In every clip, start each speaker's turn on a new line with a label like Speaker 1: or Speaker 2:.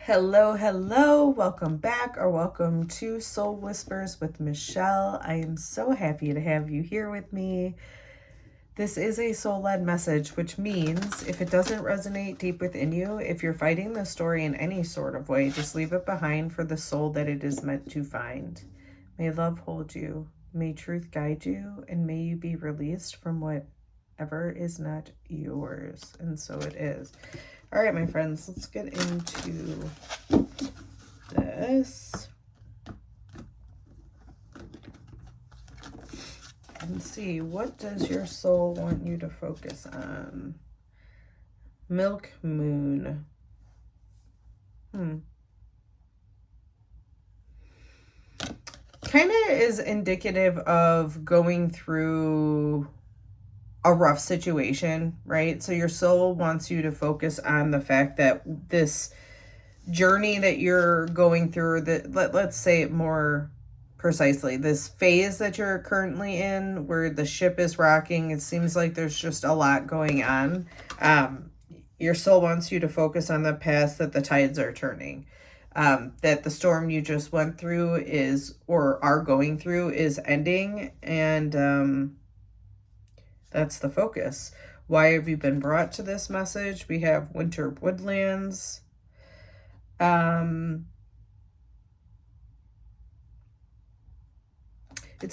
Speaker 1: Hello, hello. Welcome back or welcome to Soul Whispers with Michelle. I am so happy to have you here with me. This is a soul-led message, which means if it doesn't resonate deep within you, if you're fighting the story in any sort of way, just leave it behind for the soul that it is meant to find. May love hold you. May truth guide you, and may you be released from whatever is not yours. And so it is. All right, my friends, let's get into this and see, what does your soul want you to focus on? Milk Moon. Kind of is indicative of going through a rough situation, right? So your soul wants you to focus on the fact that this journey that you're going through, that let's say it more precisely, this phase that you're currently in where the ship is rocking, it seems like there's just a lot going on. Your soul wants you to focus on the past, that the tides are turning, that the storm you just went through is, or are going through, is ending, and that's the focus. Why have you been brought to this message? We have winter woodlands. It's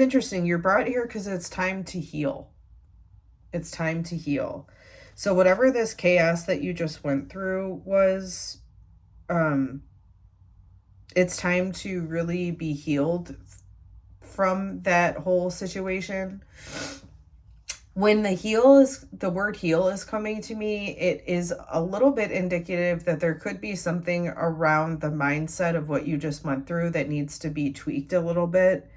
Speaker 1: interesting. You're brought here because it's time to heal. It's time to heal. So whatever this chaos that you just went through was, it's time to really be healed from that whole situation. When the word heal is coming to me, it is a little bit indicative that there could be something around the mindset of what you just went through that needs to be tweaked a little bit.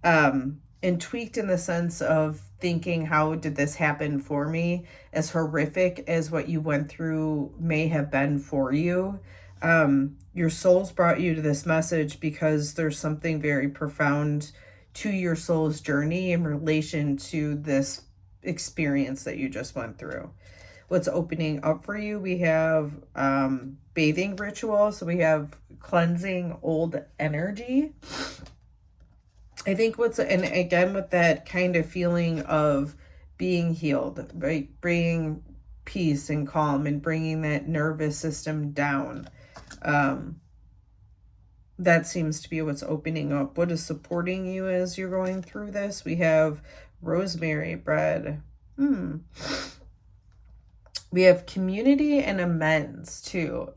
Speaker 1: And tweaked in the sense of thinking, how did this happen for me? As horrific as what you went through may have been for you, your soul's brought you to this message because there's something very profound to your soul's journey in relation to this experience that you just went through. What's opening up for you? We have bathing ritual. So we have cleansing old energy. I think and again, with that kind of feeling of being healed, right? Bringing peace and calm and bringing that nervous system down. That seems to be what's opening up. What is supporting you as you're going through this? We have rosemary bread. We have community and amends too.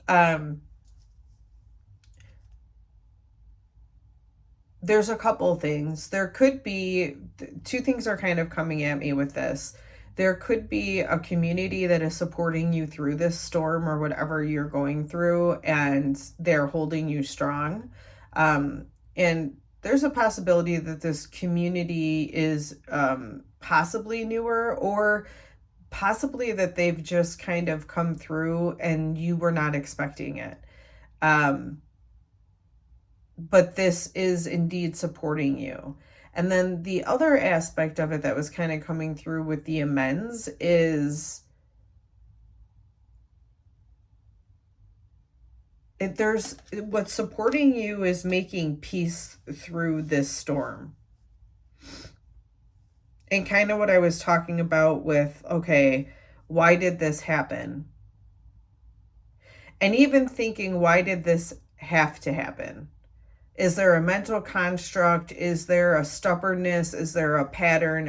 Speaker 1: There's a couple things. There could be, two things are kind of coming at me with this. There could be a community that is supporting you through this storm or whatever you're going through, and they're holding you strong. And there's a possibility that this community is possibly newer, or possibly that they've just kind of come through and you were not expecting it. But this is indeed supporting you. And then the other aspect of it that was kind of coming through with the amends is what's supporting you is making peace through this storm. And kind of what I was talking about with, okay, why did this happen? And even thinking, why did this have to happen? Is there a mental construct? Is there a stubbornness? Is there a pattern?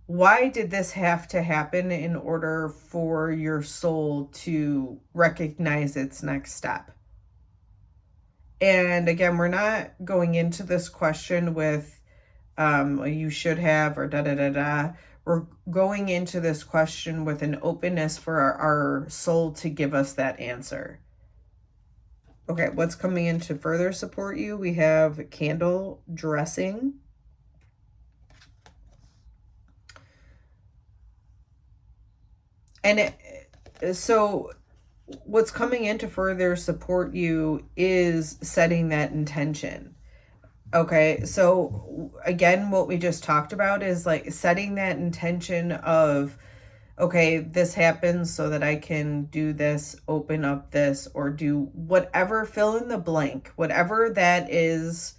Speaker 1: Why did this have to happen in order for your soul to recognize its next step? And again, we're not going into this question with, you should have, or da-da-da-da. We're going into this question with an openness for our soul to give us that answer. Okay, what's coming in to further support you? We have candle dressing. And so what's coming in to further support you is setting that intention. Okay, so again, what we just talked about is like setting that intention of okay, this happens so that I can do this, open up this, or do whatever, fill in the blank, whatever that is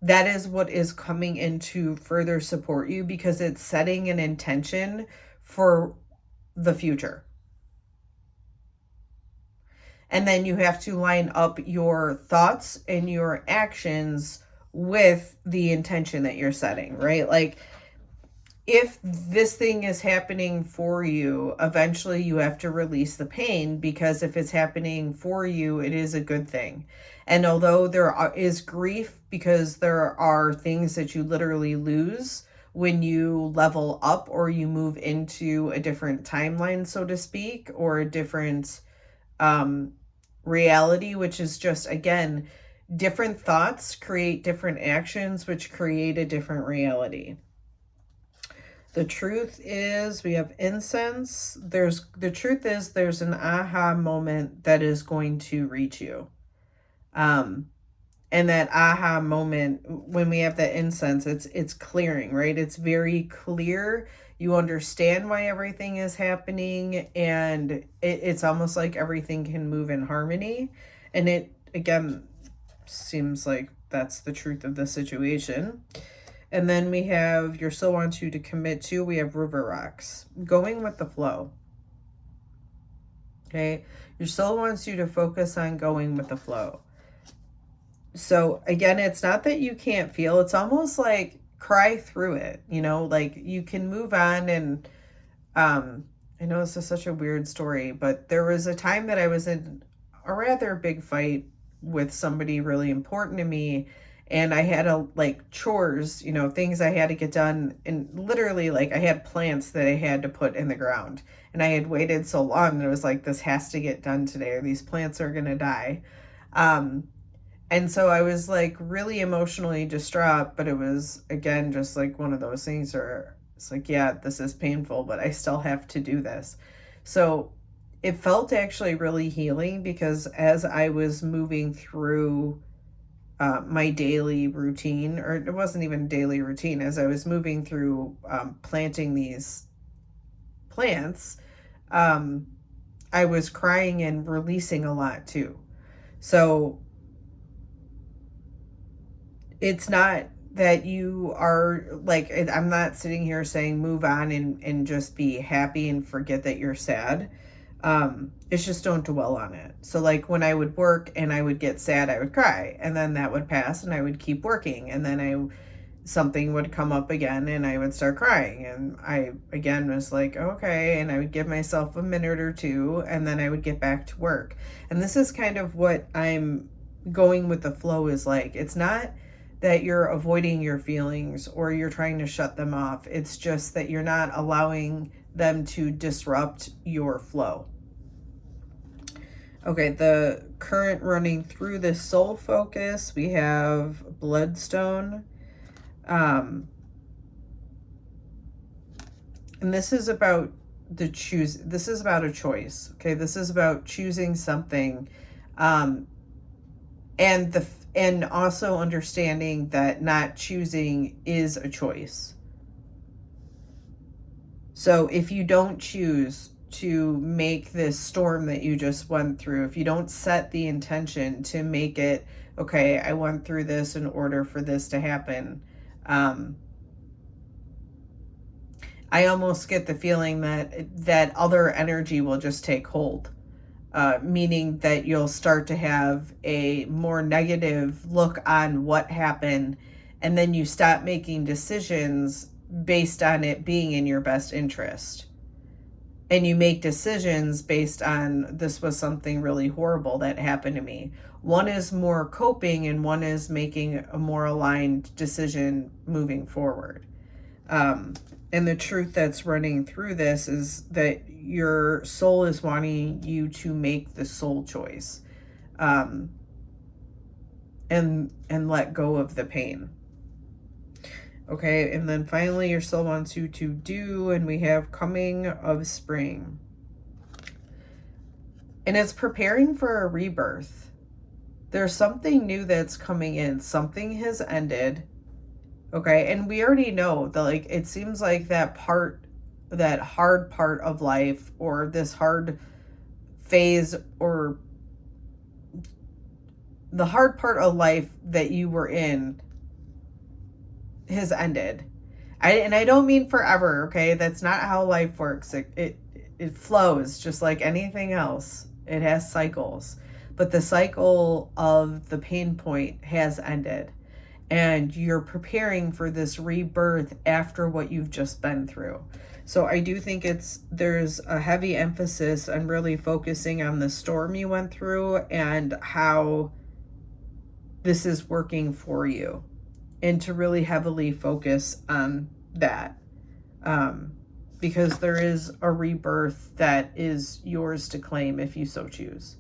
Speaker 1: what is coming in to further support you, because it's setting an intention for the future. And then you have to line up your thoughts and your actions with the intention that you're setting, right? Like, if this thing is happening for you, eventually you have to release the pain, because if it's happening for you, it is a good thing. And although is grief, because there are things that you literally lose when you level up or you move into a different timeline, so to speak, or a different reality, which is just, again, different thoughts create different actions, which create a different reality. The truth is, we have incense. The truth is, there's an aha moment that is going to reach you. And that aha moment, when we have that incense, it's clearing, right? It's very clear. You understand why everything is happening, and it's almost like everything can move in harmony. And it, again, seems like that's the truth of the situation. And then we have your soul wants you to commit to. We have river rocks, going with the flow. Okay. Your soul wants you to focus on going with the flow. So again, it's not that you can't feel, it's almost like cry through it, like you can move on. And I know this is such a weird story, but there was a time that I was in a rather big fight with somebody really important to me. And I had chores, things I had to get done. And literally, I had plants that I had to put in the ground. And I had waited so long that it was like, this has to get done today, or these plants are going to die. And so I was really emotionally distraught, but it was, again, just one of those things where it's yeah, this is painful, but I still have to do this. So it felt actually really healing, because as I was moving through my daily routine, or it wasn't even daily routine, as I was moving through planting these plants, I was crying and releasing a lot too. So it's not that you are I'm not sitting here saying move on and just be happy and forget that you're sad. It's just don't dwell on it. So when I would work and I would get sad, I would cry, and then that would pass and I would keep working, and then something would come up again and I would start crying, and I again was okay, and I would give myself a minute or two, and then I would get back to work. And this is kind of what I'm going with the flow is like. It's not that you're avoiding your feelings or you're trying to shut them off. It's just that you're not allowing them to disrupt your flow. Okay, the current running through this soul focus, we have bloodstone. And this is about this is about a choice. Okay, this is about choosing something. And also understanding that not choosing is a choice. So if you don't choose to make this storm that you just went through, if you don't set the intention to make it, okay, I went through this in order for this to happen, I almost get the feeling that other energy will just take hold. Meaning that you'll start to have a more negative look on what happened, and then you stop making decisions based on it being in your best interest. And you make decisions based on, this was something really horrible that happened to me. One is more coping, and one is making a more aligned decision moving forward. And the truth that's running through this is that your soul is wanting you to make the soul choice, and let go of the pain. Okay, and then finally your soul wants you to do, and we have coming of spring. And it's preparing for a rebirth. There's something new that's coming in. Something has ended. Okay, and we already know that it seems like that part that hard part of life, or this hard phase, or the hard part of life that you were in has ended. And I don't mean forever, okay? That's not how life works. It flows just like anything else. It has cycles. But the cycle of the pain point has ended. And you're preparing for this rebirth after what you've just been through. So I do think there's a heavy emphasis on really focusing on the storm you went through and how this is working for you, and to really heavily focus on that, because there is a rebirth that is yours to claim if you so choose.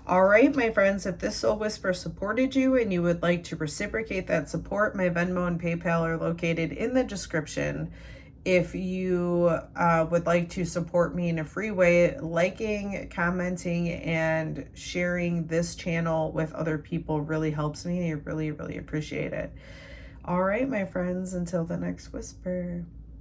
Speaker 1: All right, my friends, if this soul whisper supported you and you would like to reciprocate that support, my Venmo and PayPal are located in the description. If you would like to support me in a free way, liking, commenting, and sharing this channel with other people really helps me. I really, really appreciate it. All right, my friends, until the next whisper.